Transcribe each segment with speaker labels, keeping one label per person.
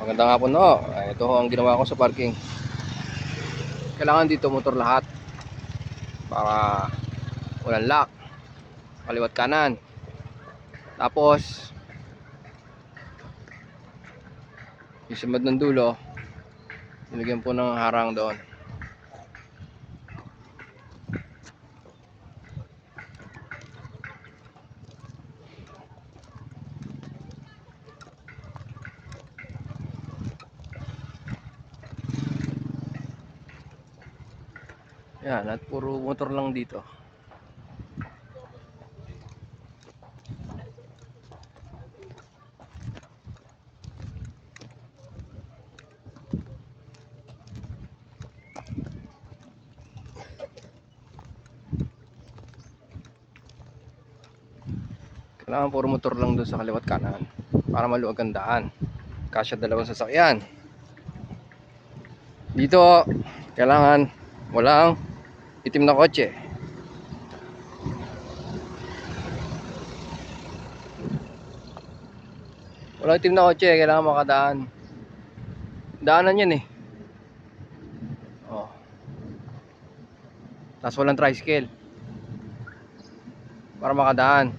Speaker 1: Magandang hapon ho. Ito ho ang ginawa ko sa parking. Kailangan dito motor lahat para walang lock, kaliwat kanan. Tapos yung sunod ng dulo, nilagyan po ng harang doon. Yan, at puro motor lang dito. Kailangan puro motor lang doon sa kaliwat kanan para maluwag ang daan. Kasya dalawang sasakyan. Dito, kailangan walang itim na kotse. Walang itim na kotse, kailangan makadaan. Daanan yan eh. Oh. Tapos walang tricycle para makadaan.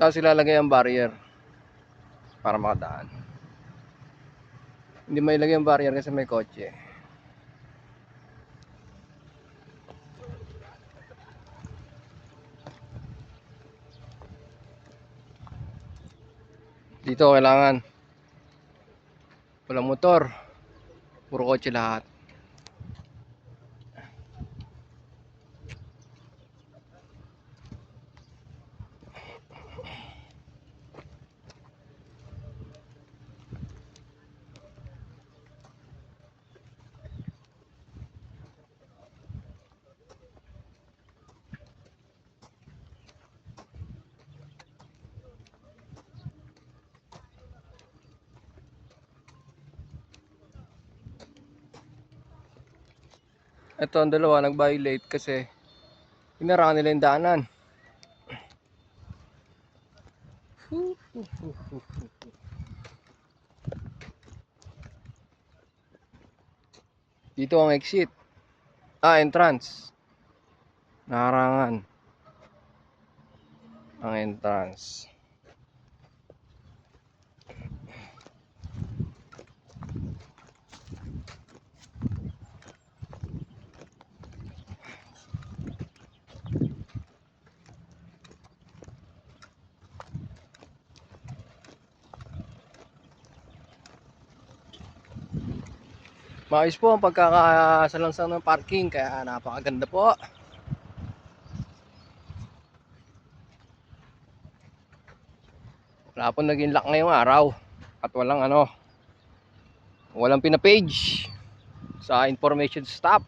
Speaker 1: Tapos ilalagay ang barrier para makadaan. Hindi mailagay ang barrier kasi may kotse. Dito kailangan walang motor, puro kotse lahat. Ito ang dalawa nag-violate kasi hinarang nila yung daanan. Dito ang exit. Entrance. Naharangan ang entrance. Maayos po ang pagkakasalansang ng parking, kaya napakaganda po. Wala po naging lock ngayong araw at walang pinapage sa information stop.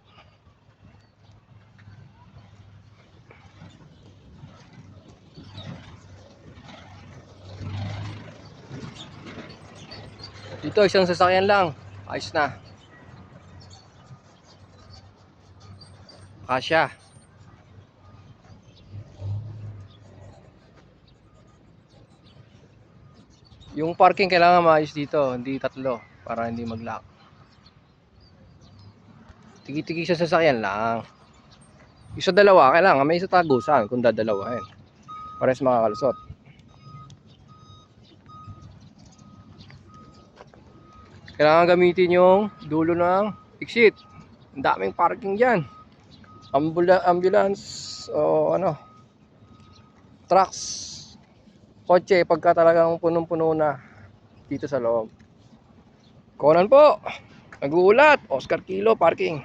Speaker 1: Dito isang sasakyan lang, ayos na. Kasya. Yung parking kailangan maayos dito, hindi tatlo para hindi mag-lock. Tigi-tigi sa sasakyan lang. Isa dalawa, kailangan may isa tagusan kung dadalawahin. Pares makakalusot. Kailangan gamitin yung dulo ng exit. Ang daming parking dyan. Ambulance o trucks, kotse pagka talagang punong-puno na dito sa loob. Konan po, nag-uulat, Oscar Kilo Parking.